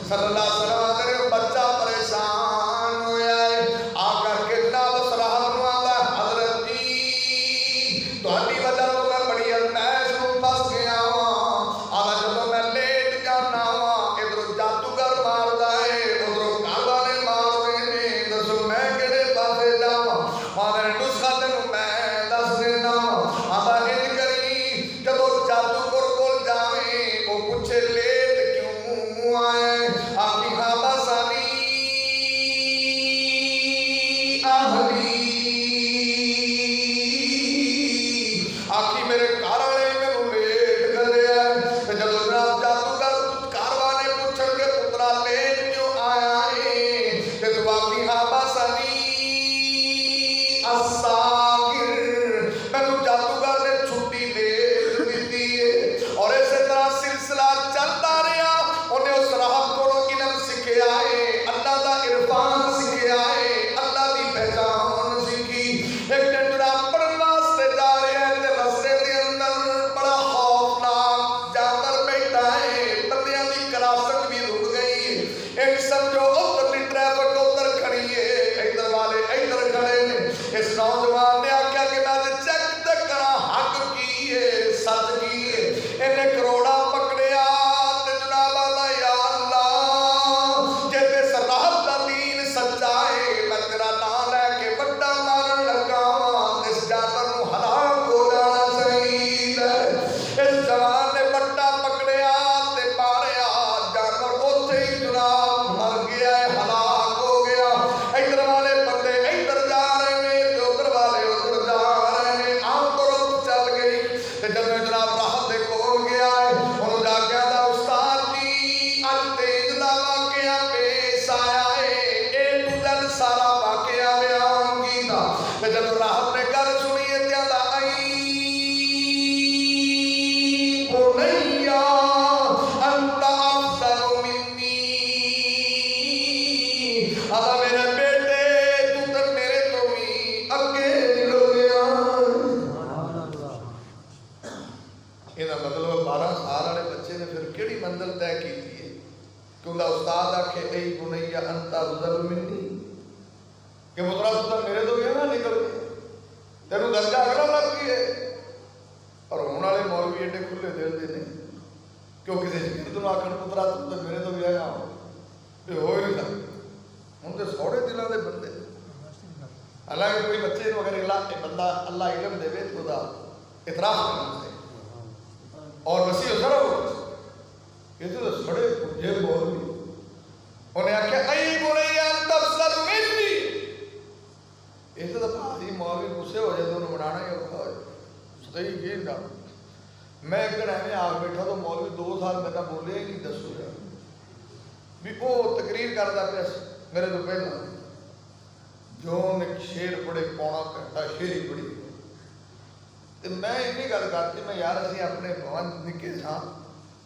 صلی اللہ علیہ وسلم نے بچہ پریشان ہویا ہے آ کر کے جناب صلاحت نو آندا حضرت جی تہاڈی وجہ تو میں بڑی ازمائش نو پھس گیا ہاں آ جدوں میں لیٹ جانا وا ادھر جادوگر ماردا ہے ادھر کعبہ نے مار دے دسو میں کہڑے پاسے جاواں ماں نے نسخہ تینوں میں دس دینا آندا انج کری جدوں جادوگر کول جاویں او پوچھے لیٹ کیوں آئے آخی ہاں بسانی آہلی آخی میرے گھر والے مینوں لیٹ کرے آئے جدوں جناب جادوگر گھر والے پوچھن کے پترا لیٹ کیوں آیا ہے تے تو آخی ہاں بسانی الساغر مینوں جادوگر نے چھٹی دے دیتی ہے اور اسی طرح سلسلہ چلتا رہا انہیں اس راہب کو علم سکھیا ہے اللہ دا عرفان سکھیا ہے اللہ دی پہچان سکھی ایک دن جناب پڑھن واسطے جا رہے ہیں تے رستے دے اندر بڑا خوفناک جانور بیٹھا ہے بندیاں دی کراست بھی رک گئی ہے ایک سمجھو ادھر ٹریفک ادھر کھڑی ہے ادھر والے ادھر کھڑے نے اس نوجوان نے آکھیا کہ میں چیک تے کرا حق کی ہے سچ کی ہے انہیں کروڑا پکڑیا تے جناب اللہ یا اللہ جے تے سراحت دا دین سچا ہے میں تیرا نام لے کے بڑا مارن لگا اس جانور نو ہلاک ہو جانا چاہیے اس جوان نے بڑا پکڑیا تے ماریا جانور اوتھے ہی جناب مر گیا ہے ہلاک ہو گیا ادھر والے بندے ادھر جا رہے ہیں تے ادھر والے ادھر جا رہے ہیں عام طور چل گئی تے جب جناب راحت دے کول گیا ہے انہوں جا کے آدھا استاد جی اج تیج دا واقعہ پیش آیا ہے اے ٹو زیڈ سارا واقعہ بیان کیتا تے جب راحت نے گل سنی ہے تے آدھا بنیا انت افضل منی آدھا میرے بیٹے تو تے میرے تو بھی اگے نکل گیا یہ مطلب 12 سال والے بچے نے پھر کیڑی منزل طے کی ہے کہ انہوں استاد آکھے اے بنیا انت افضل منی کہ مطلب تو میرے تو بھی نہ نکل گئے تینوں درجہ اگلا لگ گئی ہے اور ہونے والے مولوی ایڈے کھلے دل دے نہیں کیوں کسی شکیل تو آخر پترا تو میرے تو بھی آیا یہ ہو ہی نہیں سکتا ہوں تو سوڑے دلوں دے بندے حالانکہ کوئی بچے کو اگر بندہ اللہ علم دے تو دا اعتراف کرنا چاہیے اور وسیع ذرا ہو یہ تو سڑے پجے مولوی انہیں آخیا ائی بنیا انت افضل منی یہ تو بھاری مولوی غصے ہو جائے تو انہوں بنانا ہی اوکھا ہو جائے صحیح یہ نہ میں ایک دن ایویں آ بیٹھا تو مولوی 2 سال میرا بولے ہی نہیں دسو یار بھی وہ تقریر کرتا پیا میرے تو پہلا جو ایک شیر پڑھے پونا گھنٹہ شیر ہی پڑھی تو میں اینی گل کرتی میں یار اسی اپنے بھون نکے تھا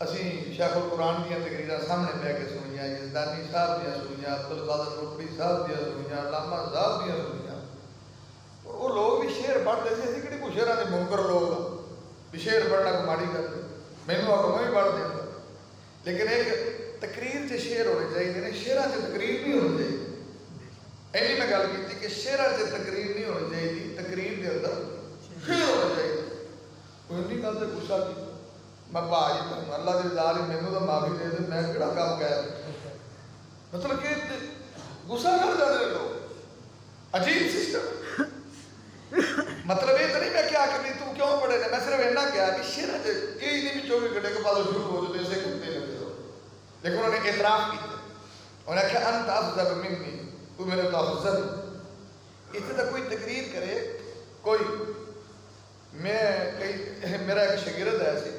اسی شیخ القرآن دیا تقریراں سامنے بہ کے سنیاں یزدانی صاحب دیا سنیاں عبدالقادر روپڑی صاحب دیا سنیاں علامہ صاحب دیا سنیاں اور وہ لوگ بھی شعر پڑھتے تھے کہ کوئی شعراں دے منکر لوگ بھی شعر پڑھنا کوئی ماڑی گل مینوں آ میں بھی پڑھ دینا لیکن ایک تقریر سے شعر ہونے چاہیے شعراں سے تقریر نہیں ہونی چاہیے اینی میں گل کی کہ شعراں سے تقریر نہیں ہونی چاہیے تقریر کے اندر شعر ہونا چاہیے کوئی نہیں گل سے غصہ کی میں بھائی اللہ کے رضا لئی مینوں تو معافی دے دے میں کہڑا کام کہہ مطلب کہ غصہ کر جاتے لوگ عجیب سسٹم مطلب یہ تو نہیں میں کیا کہ تو کیوں پڑھے نے میں صرف اینا کیا کہ شعر یہ نہیں بھی 24 گھنٹے کے بعد شروع ہو جاتے ایسے کرتے لگے ہو لیکن انہوں نے اعتراف کیا انہوں نے کہا انت افضل منی تو میرے تو افضل اتنے تک کوئی تقریر کرے کوئی میرا ایک شاگرد ہے سی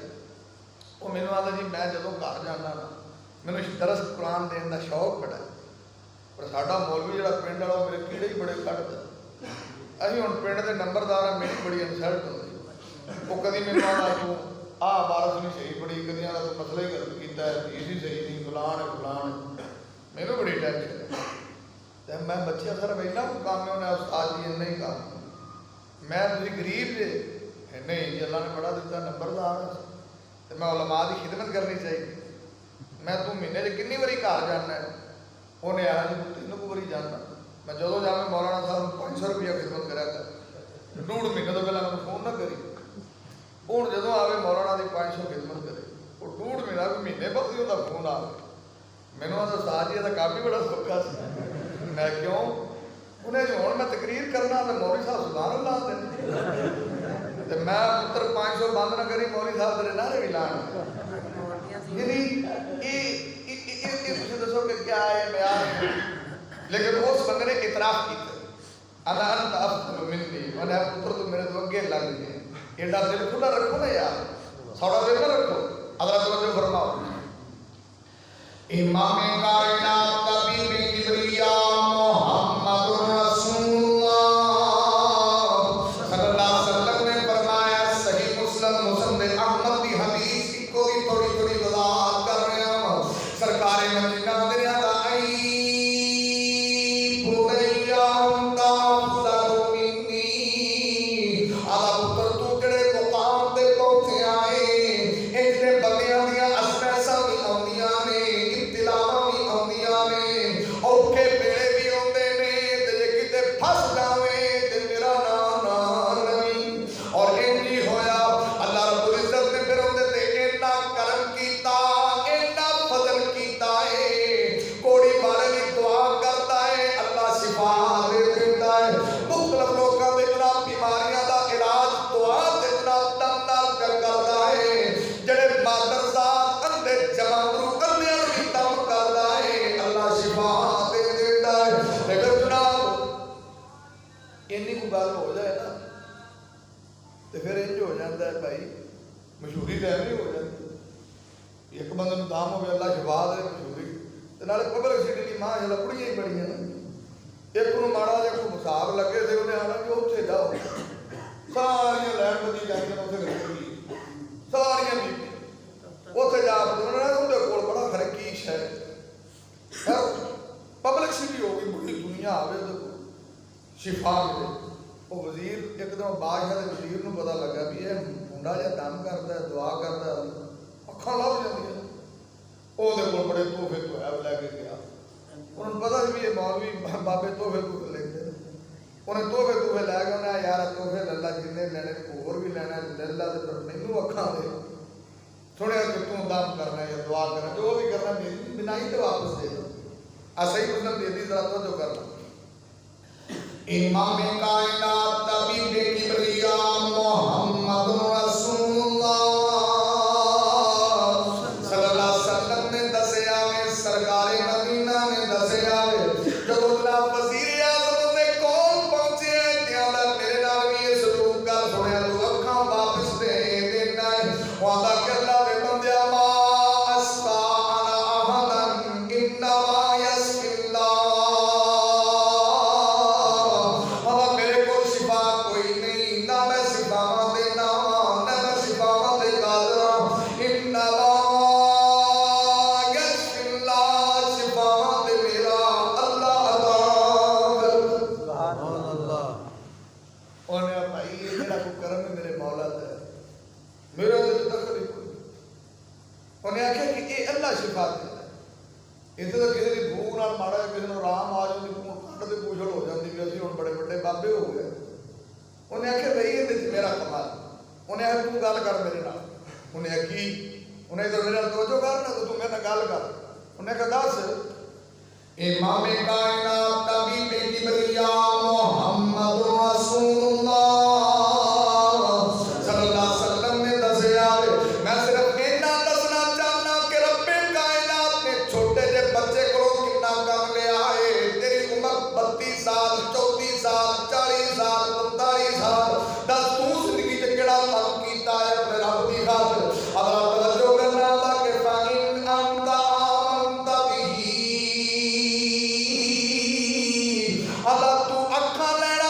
وہ مینوں آتا جی میں جدوں گھر جانا نا مینوں درس قرآن دین کا شوق بڑا ہے پر ساڈا مولوی جڑا پنڈ والا وہ میرے کیڑے ہی بڑے کھڑتا اسی ہوں پنڈ کے نمبردار ہیں میری بڑی انسلٹ ہوتی وہ کدی مینوں آتا تو بارش نہیں صحیح پڑھی کدی آتا تو مسئلہ ہی غلط کیتا ہے فیس ہی صحیح نہیں فلان ہے فلان ہے مینوں بڑی ٹینشن ہے میں بچے سر اینا کو کام ہے انہیں استاد جی اینا ہی کام میں تھی غریب جے نہیں جی اللہ نے بڑا دیتا نمبردار تو میں علماء کی خدمت کرنی چاہیے میں تو مہینے سے کنی باری گھر جانا ہے؟ انہیں آیا جی 3 باری جانا. میں جدو جاویں مولانا صاحب 500 روپیہ خدمت کرا کر. 1.5 مہینے تو پہلے مجھے فون نہ کری. ہوں جدو آئے مولانا کی 500 خدمت کرے وہ 1.5 مہینہ بھی مہینے بعد ہی وہ فون آ گیا. مینو آتا استاد جی کا کام ہی بڑا سوکھا سی. میں کیوں؟ انہیں جو ہوں میں تقریر کرنا تو مولوی صاحب سبحان اللہ دیں. میں پتر 500 بند نہ کری مولوی صاحب تیرے نعرے بھی لان. یعنی دسو کہ کیا ہے معیار. لیکن اس بندے نے اعتراف کیا انا انت افضل منی. انہیں پتر تو میرے تو اگے لگ گئے. ایڈا دل کھلا رکھو نا یار, سوڑا دل نہ رکھو. حضرت توجہ فرماؤ. امام کائنات طبیب کبریاء محمد رسول اللہ صلی اللہ علیہ وسلم نے فرمایا, صحیح مسلم مسند احمد کی حدیث کو بھی تھوڑی تھوڑی وضاحت کر رہے ہیں. سرکار مدینہ دنیا دا مشہوری تو ایویں ہو جاتی. ایک بندے نوں دام ہوگی اللہ شفا دے مشہوری نالے پبلسٹی کی ماں جب کڑیاں ہی بڑی ہیں. ایک نوں ماڑا جا کوئی حساب لگے تھے انہیں آنا کہ اتنے جاؤ ساریاں لائن بجی جائیں اتنے رکھی ساریاں بیبی اتنے جا اندر کول بڑا خرکیش ہے. پبلسٹی ہو گئی بڑی دنیا آئے تو شفا ملے. وہ وزیر ایک دم بادشاہ کے وزیر نوں پتا لگا بھی یہ منڈا جا دم کرتا ہے دعا کرتا ہے اکھاں لب جاندیاں. وہ بڑے تحفے تو لے کے گیا. انہوں نے پتا بھی یہ مولوی بابے تحفے تحفے لیتے. انہیں تحفے لے کے انہیں یار تحفے لے لا جن لینے ہور بھی لینا لے لا تو مینوں اکھاں دے سنیا کہ توں دم کرنا یا دعا کرنا جو بھی کرنا میری بنائی تو واپس دے دو. صحیح مسلم دے دی ذرا توجہ کرنا. امام کائنات طبیب کبریاء محمد رسول اللہ صلی اللہ علیہ وسلم نے دسیا ہے, سرکار مدینہ نے دسیا ہے. جب جناب وزیر اعظم نے کون پہنچے ہیں دیاں میرے نال بھی یہ سلوک کر سنیا تو اکھاں واپس دے دینا ہے. وعدہ کہ اللہ دے بندیا ما اسفا انا احدن انما یسفی اللہ. بابے ہو گئے. انہیں آخیا بھائی یہ میرا کمال. انہیں آخیا تو گل کر میرے نال. انہیں آخیا کی؟ انہیں ادھر میرے توجہ کرنا تو میرے نال گل کر. انہیں کہا دس. امام کائنات طبیب کبریاء محمد رسول اللہ صلی اللہ علیہ وسلم نے دسیا. میں صرف اتنا دسنا چاہنا کہ رب کائنات نے چھوٹے جے بچے کو کتنا کم لیا ہے. تیری عمر 32 سال 34 سال 40 سال 45 سال دس تو زندگی تے کیڑا کام کیتا ہے اپنے رب دی خاطر. اللہ توجہ کرنا دا کہ فَإِنْ أَنْتَ آمَنْتَ بِهِ اللہ تو اکھاں لینا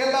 ਇਹਦਾ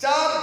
4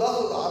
10,000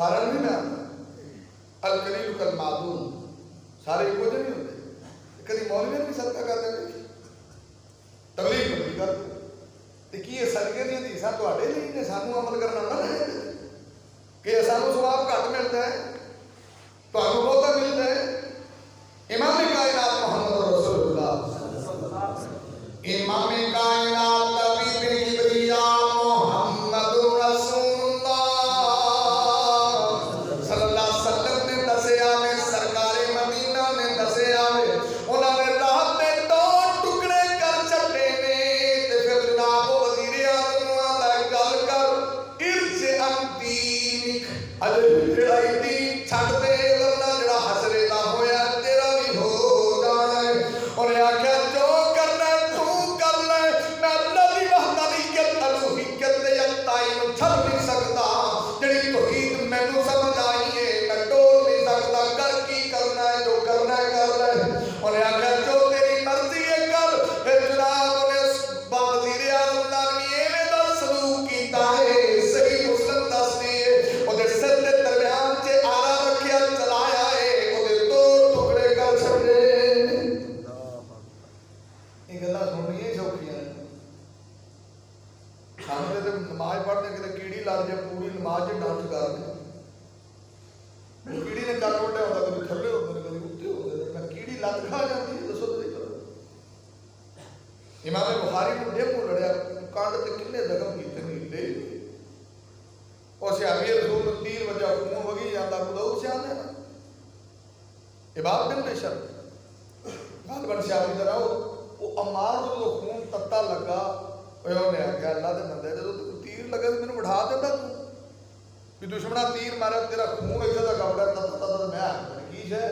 سارا نہیں میں آتا القلیل کالمعدوم سارے ایک وجہ نہیں ہوتے کدی مولوی بھی صدقہ کر دیں تبلیغ بھی کر دیں کہ یہ صدقے دیا چیزاں تواڈے لیے نے سانو عمل کرنا نہ ہے کہ سانو ثواب گھٹ ملتا ہے تانوں بہتا ملتا ہے امام کائنات محمد رسول اللہ امام کائنات طبیب کبریا محمد رسول اللہ صلی اللہ علیہ وسلم نے دسیا میں سرکار مدینہ نے دسیا میں انہوں نے رات میں دو ٹکڑے کر چھٹے نے تے پھر جناب وزیر اعظم دا گل کر ارج انتینک اجے لڑائی دی چھڈ دے ورنہ جڑا حشرے دا ہویا تیرا بھی ہو جانا ہے انہیں آکھیا جو کرنا ہے تو کر لے میں اللہ دی وحدانیت الوہیت تے یکتائی نوں چھڈ نہیں سکدا جڑی توحید مینوں سمجھ آئی ہے میں ٹول نہیں سکدا کر کی کرنا ہے جو کرنا ہے کر لے انہیں آکھیا جو تیری مرضی ہے کر پھر جناب نے وزیر اعظم نال بھی ایویں دا سلوک کیتا ہے صحیح مسلم دسدی ہے اودے سر دے درمیان چ آرا رکھیا چلایا ہے اودے دو ٹکڑے کر چھڈے یہ گلاں سننیاں سوکھیاں نے سامنے تے نماز پڑھتے کہ کیڑی لگ جائے پوری نماز چ ڈانس کر دے کیڑی نے چل وڈیا ہوتا کبھی تھلے ہوتے کبھی اتنے ہوتے میں کیڑی لت کھا جاتی ہے دسو تو امام بخاری نے ڈیمو لڑیا کانڈ تے کنے زخم کیتے نیلے اور صحابی رسول نے تیر وجہ خون وگی جاتا خود سے آنے نا عباد بن بشر غالباً صحابی طرح وہ عمار کو خون تتا لگا انہوں نے آگیا اللہ دے بندے جب تو تیر لگا تو میں بڑھا دیتا تو کہ دشمنہ تیر مارا تیرا خون ایسا تھا کپڑا تتا تتا میں آگیا کیش ہے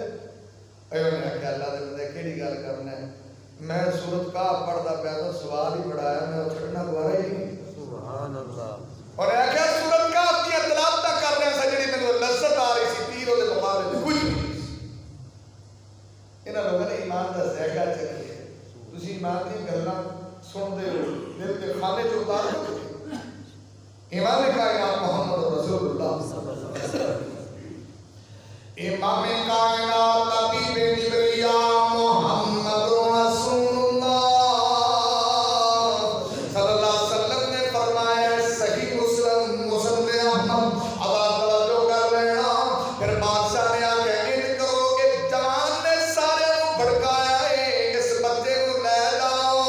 انہوں نے آگیا اللہ دے بندے کیڑی گال کرنا ہے میں سورت کا پڑھتا پیا تو سوال ہی بڑھایا میں چھڑنا دوارا ہی نہیں سبحان اللہ اور آگیا سورت کا اپنی تلاوت کر رہے ہیں سجڑی میں لذت آ رہی سی تیر ہوتے مقابلے میں کچھ نہیں انہاں لوگوں نے ایمان دا ذائقہ چکھیا تسی ایمان دی گلاں سن دے ہو دل کے خانے جو اتار دو امام کائنات محمد رسول اللہ امام کائنات طبیب کبریا محمد رسول اللہ صلی اللہ علیہ وسلم نے فرمایا صحیح مسلم مسند احمد آواز توجہ کر لینا پھر بادشاہ نے آگے ان کرو ایک جوان نے سارے بھڑکایا ہے اس بچے کو لے جاؤ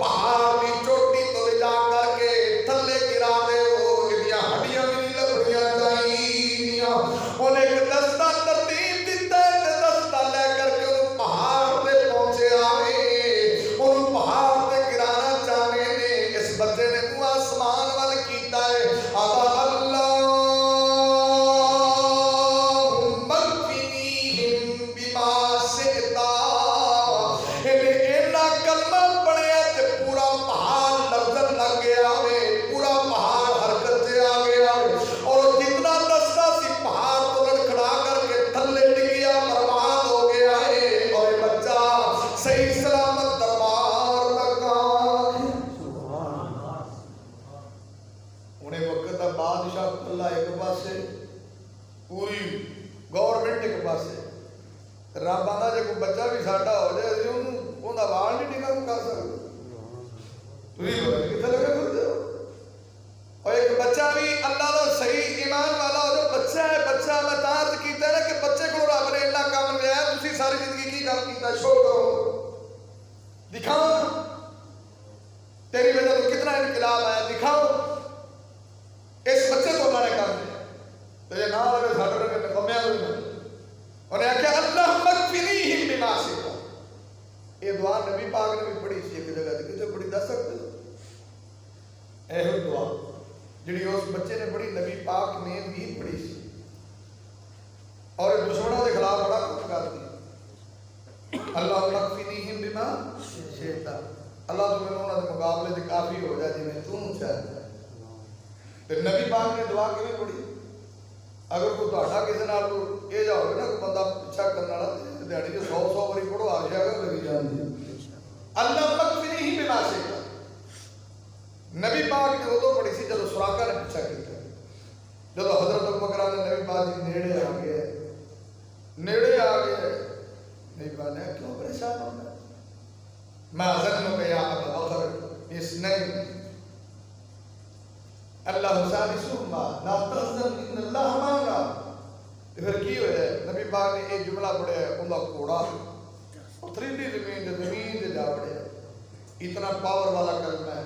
پہاڑ کی چوٹی تو لے جا کر کے تھلے گرا دے ہو یہ ہڈیاں بھی نہیں لبڑیاں چاہیے انہیں ایک دستہ ترتیب دیتا ہے دستہ لے کر کے ان پہاڑ پہ پہنچے آئے ان پہاڑ پہ گرانا چاہنے نے اس بچے نے منہ آسمان وال کیتا ہے آبا اللہم اکفنیہم بما شئتا انہیں اینا کلمہ پڑھیا تے پورا پہاڑ لرزن لگ گیا ہے پورا پہاڑ حرکت سے آ گیا ہے اور جتنا دستہ سی پہاڑ تو لڑکھڑا کر کے تھلے ڈگیا برباد ہو گیا ہے اور یہ بچہ صحیح سلامت دربار تک آ گیا انہیں وقت بادشاہ اللہ ایک پاسے پوری گورنمنٹ ایک پاسے رب آندا جے کوئی بچہ بھی ساڈا ہو جائے اسی اوندا وال نہیں ٹکا کر سکتے تسی کتنے لگے پھرتے ہو اور ایک بچہ بھی اللہ دا صحیح ایمان والا ہو جو بچہ ہے بچہ میں تارد کیتا ہے کہ بچے کو رب نے اتنا کام لیا ہے تسی ساری زندگی کی کام کیتا ہے شو کرو دکھاؤ تیری وجہ تو کتنا انقلاب آیا دکھاؤ اس بچے کو اللہ نے کام دیا تو یہ نہ لگے ساڈے رنگے نکمیاں ہوئی نہ اور یہ کہ اللہم اکفنیہم بما شئتا یہ دعا نبی پاک نے بھی پڑھی سی ایک جگہ تے کتے پڑھی دس سکتے ہو اے ہوئی دعا جڑی اس بچے نے پڑھی نبی پاک نے بھی پڑھی سی اور دشمنوں کے خلاف بڑا کچھ کر دیا اللہم اکفنیہم بما شئتا اللہ تمہیں انہوں نے مقابلے سے کافی ہو جائے جی میں تم چاہتا ہے تو نبی پاک نے دعا کیوں پڑھی اگر کوئی تہاڈا کسی نال یہ جا ہوگا نا کوئی بندہ پیچھا کرنے والا دیہڑی جو 100 باری پڑھو آ جائے گا لگی جاندی اللہ اکفنیہم بما شئتا نبی پاک نے ادو پڑھی سی جب سراقہ نے پیچھا کیا جب حضرت ابو بکر ما ظنك یا ابا بکر اثنین اللہ ثالثہما لا تحزن ان اللہ معنا. پھر کی ہویا ہے نبی پاک نے ایک جملہ پڑھیا ہے اللہ کوڑا پتھریلی زمین دے جا پڑھیا اتنا پاور والا کلمہ ہے.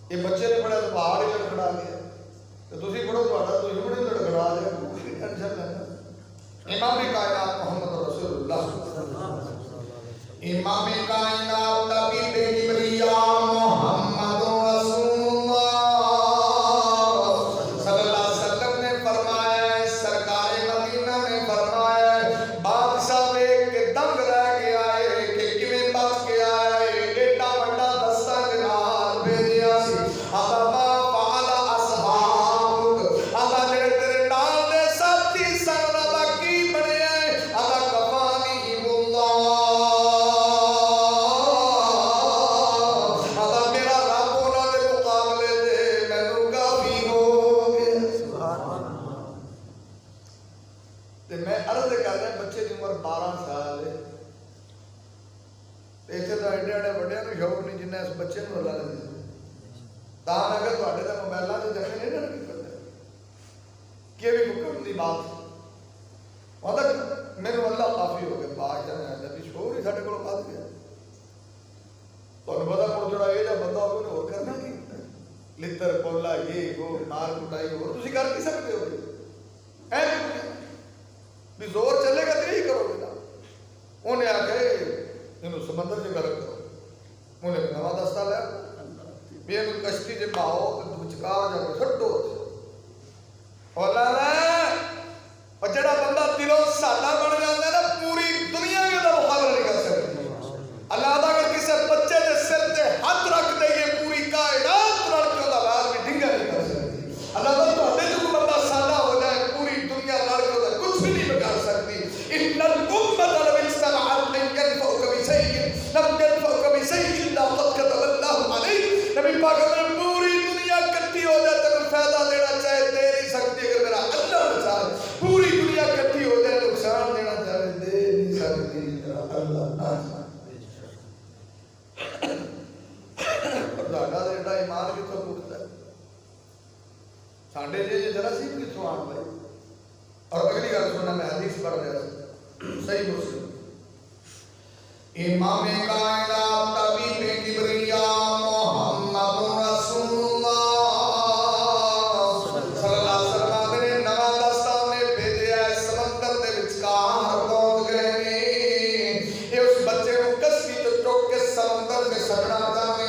یہ بچے نے پڑھا تو پہاڑ ہی لڑکھڑا گیا تو تسی پڑھو تو ہمیں ہی لڑکھڑا دیا کوئی ٹینشن لینا. امام کائنات محمد رسول اللہ امام کائنات نبی کبریا محمد رسول اللہ صلی اللہ علیہ وسلم نے فرمایا ہے سرکار مدینہ نے فرمایا ہے بادشاہ دیکھ کے دنگ رہ گیا ہے کہ کیویں بچ گیا ہے ایڈا بڑا دستہ جنال بھیجیا سی اما فعل اصحابک اما جڑے تیرے نال دے ساتھی سن دا کی بنیا ہے اما کفانی اللہ اما میرا رب انہاں دے مقابلے دے مینوں کافی ہو گیا. تے میں عرض کر رہا بچے دی عمر 12 سال ہے تے ایتھے تو ایڈے ایڈے بڑے نوں شوق نہیں جنہیں اس بچے نوں اللہ نے تا میں کہ تواڈے تے موبائلاں تے جمے نہیں نہ کرتے کہ بھی حکم دی بات مطلب میرے اللہ کافی ہو گئے بادشاہ نے نبی شور ہی ساڈے کول بات گیا تانوں پتہ مڑ جڑا اے جا بندہ ہوے ہور کرنا کی لتر پولا یہ وہ مار کٹائی ہور تسی کر کی سکتے ہو اے بھی زور چلے گا تو یہی کرو گے نا. انہیں آکھے انہوں سمندر سے غرق کرو انہیں نواں دستہ لیا بھی انہوں کشتی سے پاؤ تو بچکار جا کے چھٹو اور اور جڑا بندہ دلوں سادہ بن جاتا ہے نا پوری دنیا میں تو مقابلہ نہیں کر سکتے. اللہ تعالیٰ اگر کسی بچے کے سر سے ہاتھ رکھ دے گے پوری کائنات رل کے وہ لال بھی ڈنگا نہیں کر سکتی. اللہ تعالیٰ تو ہمیں جو بندہ سادہ ہو جائے پوری دنیا رل کے کچھ بھی نہیں بگاڑ سکتی. ان الامة لو اجتمعت ان ينفعوك بشيء لم ينفعوك بشيء الا قد كتب الله عليك. نبی پاک نے پوری دنیا اکٹھی ہو جائے تمہیں فائدہ دینا چاہے دے نہیں سکتی اگر میرا اللہ نہ چاہے پوری دنیا اکٹھی ہو جائے نقصان دینا چاہے دے نہیں سکتی میرا اللہ نہ چاہے. اور ساڈا ایڈا ایمان کتوں ٹوٹتا ہے ساڈے جی ذرا سی کتوں آن بھائی. اور اگلی گل سننا میں حدیث پڑھ رہا تھا صحیح مسلم امام کائنات طبیب کبریا محمد رسول اللہ صلی اللہ علیہ وسلم نے نواں دستہ نے بھیجا ہے سمندر دے وچکار پہنچ گئے نے. یہ اس بچے کو کشتی تو چک کے سمندر میں سٹنا چاہتے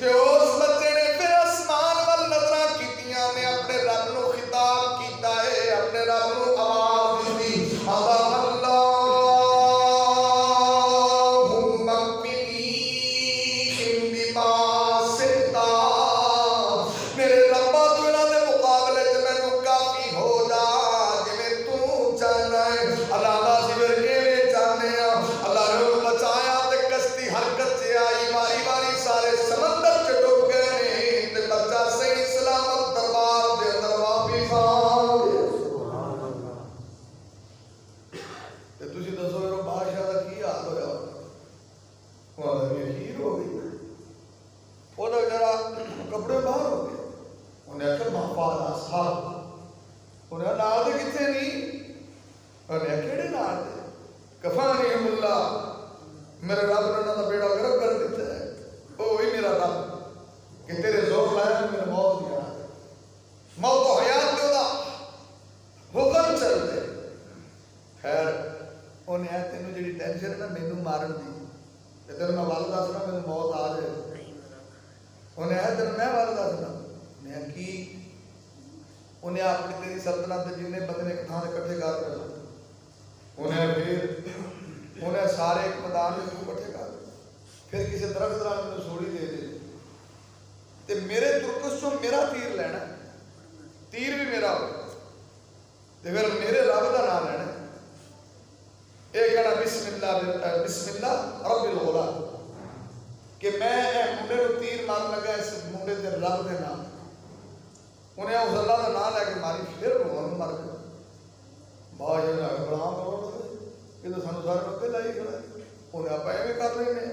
کہ اس بچے نے پھر آسمان وال نظراں کیتیاں نے اپنے رب نو خطاب کیتا ہے اپنے رب نو آواز دی اللہ کپڑے باہر ہو گئے. انہیں آخر محفاظ اصحاب انہیں نال دے کتنے نہیں انہیں کہڑے نال دے کفانہم اللہ میرے رب نے انہوں نے بیڑا گرک کر دیتا ہے. او ہی میرا رب کہ تیرے زور لایا میرے موت دیا موت و حیات دے دا حکم چل دے. خیر انہیں آئے تینوں جڑی ٹینشن ہے نا مینوں مارن دی تینوں میں والدہ سنا میرے موت آ جائے. انہیں آئے تینوں میں والدہ سنا میں کی انہیں اپنی تیری سلطنت جنہیں بندے ایک تھاں سے کٹھے کر کر انہیں پھر انہیں سارے ایک میدان میں کیوں کٹھے کر پھر کسی درخت دران میں سوڑی دے دے تے میرے ترکس چوں میرا تیر لینا تیر بھی میرا ہو تے پھر میرے رب دا نام لینا ایک کہنا بسم اللہ رب الغلام کہ میں منڈے کو تیر مار لگا اس منڈے دے رب دے نام انہیں اس اللہ کا نام لے کے ماری پھر بھگوان مر گیا. باہر جانا غلام کرو یہ تو سانو سارے پہ لائی کھڑا ہے انہیں آپ ایویں کر رہے ہیں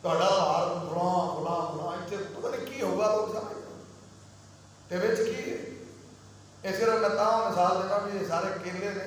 ਤੁਹਾਡਾ ਹਾਰ ਫਲਾਂ ਇੱਥੇ ਪਤਾ ਨਹੀਂ ਕੀ ਹੋਊਗਾ, ਲੋਕ ਸਮਝ ਤੇ ਵਿੱਚ ਕੀ ਹੈ। ਇਸ ਕਰਕੇ ਮੈਂ ਤਾਂ ਮਿਸਾਲ ਦੇਣਾ ਵੀ ਇਹ ਸਾਰੇ ਕੇਲੇ ਨੇ,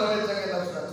ਲਵੇ ਚੰਗੇ ਲਫ਼ਜ਼ਾਂ ਚ,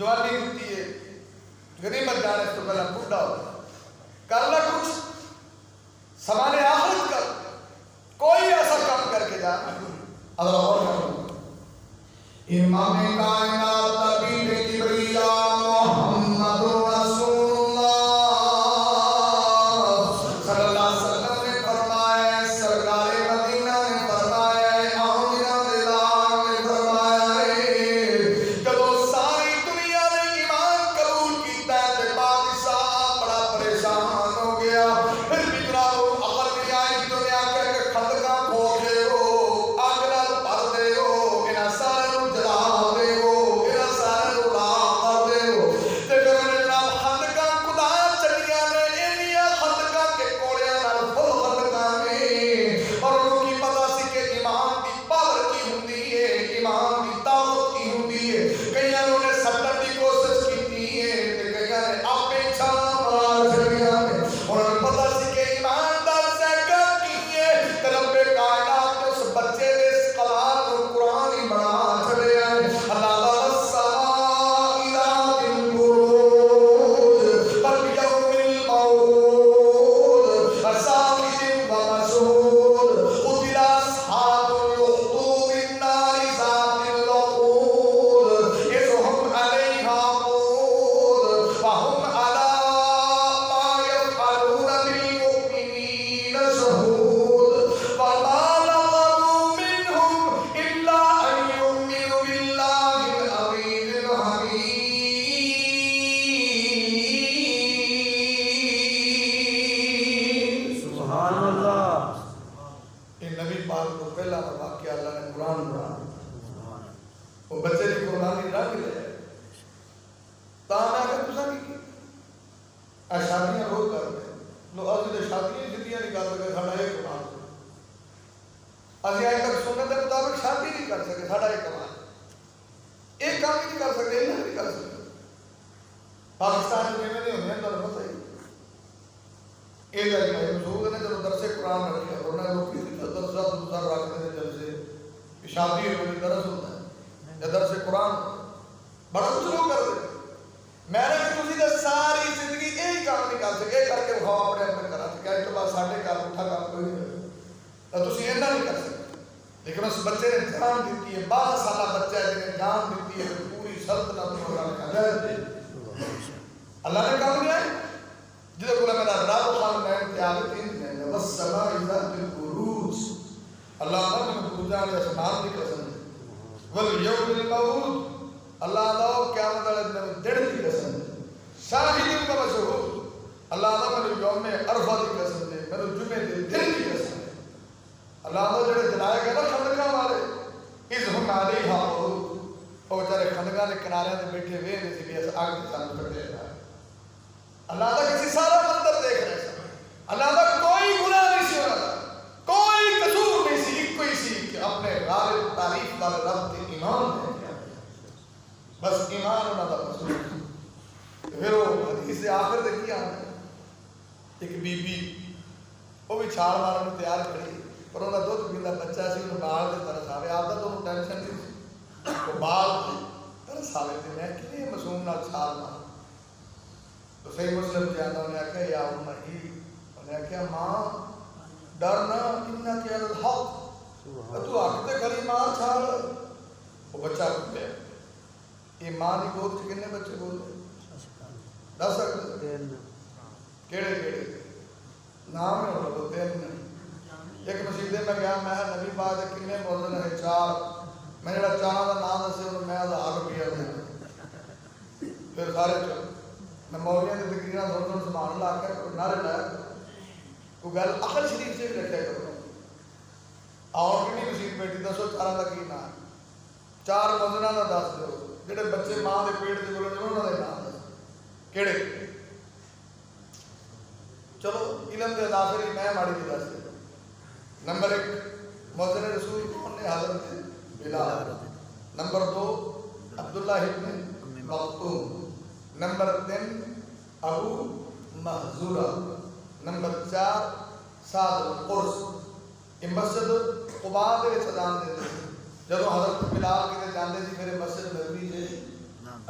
جوانی ہوتی ہے غنیمت جانے سے پہلے بوڑھا ہو کرنا کچھ سامان آخرت کر کوئی ایسا کام کر کے جا اللہ اور کر امام کائنات نبی کبریا محمد رسول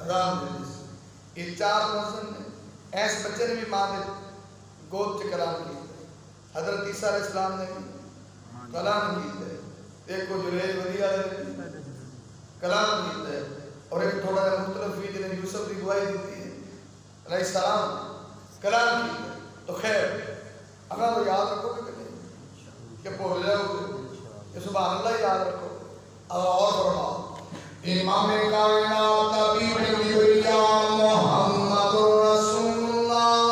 اذان دیندی سی. یہ 4 مؤذن نے. اس بچے نے بھی ماں دے گود چ کلام کیتا. حضرت عیسیٰ علیہ السلام نے بھی کلام کیتا ہے. دیکھو جریج ولی والے نے کلام کیتا ہے. اور ایک تھوڑا سا مختلف ہوئی جنہیں یوسف کی گواہی دیتی ہے علیہ السلام کلام کیتا ہے. تو خیر اگر تو یاد رکھو کہ نہیں کہ بھول جاؤ کہ سبحان اللہ یاد رکھو. اور فرماؤ امام کائنات نبی کبریا محمد رسول اللہ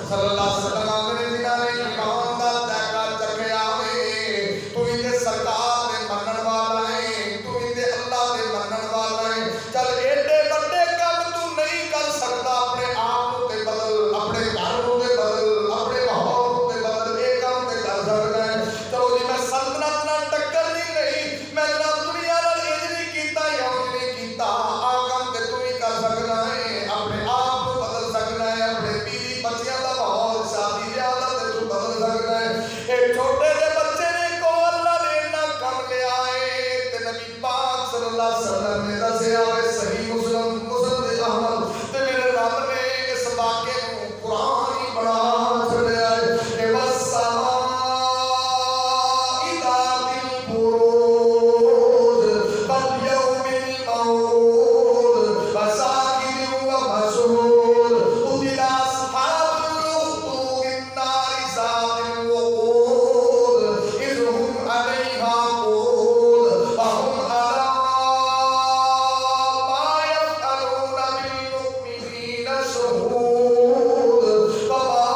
صلی اللہ علیہ وسلم میرے جنہاں نے ایمان دا تیکا چکیا میں تو اندے سرکار دے منن والا ہے تو اندے اللہ دے منن والا ہے. چل ایڈے بڑے کام تو نہیں کر سکتا اپنے آپ تے بدل اپنے گھر تے بدل اپنے ماحول تے بدل یہ کام تے کر سکتا ہے. چلو جی میں سلطنت نال ٹکر نہیں گئی میں جناب دنیا نال انج نہیں کیتا یا انج نہیں کیتا آ کام تے تو ہی کر سکنا ہے. اپنے آپ کو بدل سکنا ہے. اپنے بیوی بچیاں دا ماحول شادی بیاہ دا تے تو بدل سکنا ہے. اے چھوٹے جے بچے نے کو اللہ نے نہ کم لیا ہے تے نبی پاک صلی اللہ علیہ وسلم نے دسیا ہے صحیح مسلم مسند احمد تے میرے رب نے اس واقعے کو قرآن ہی بڑا چھڑیا ہے. اے والسماء ذات البروج والیوم الموعود وشاهد ومشهود قتل أصحاب الأخدود النار ذات الوقود إذ هم عليها قعود وهم على ما يفعلون بالمؤمنين شهود وما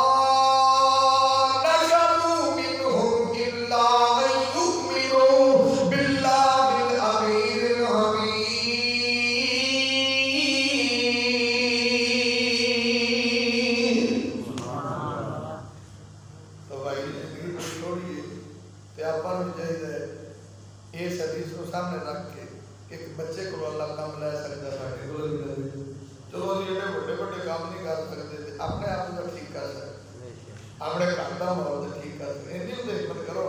نشروا منهم إلا أن يؤمنوا بالله العلي الحميد. تو بھائی زندگی کو چھوڑیے تے آپاں نوں چاہیے اس حدیث کو سامنے رکھ کے ایک بچے کو اللہ کام لے سکتا ساڈے کول بھی لے. چلو جی ایڈے بڑے بڑے کام نہیں کر سکتے تے اپنے آپ کو ٹھیک کر سکتے اپنے گھر دا ماحول ٹھیک کر سکتے. انہی نوں حکمت کرو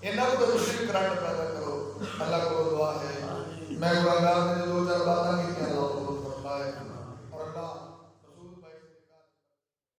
انہاں کو تو کرنٹ پیدا کرو. اللہ کو دعا ہے میں گناہگار نے 2-4 باتاں کیتیاں اللہ قبول فرمائے اور اللہ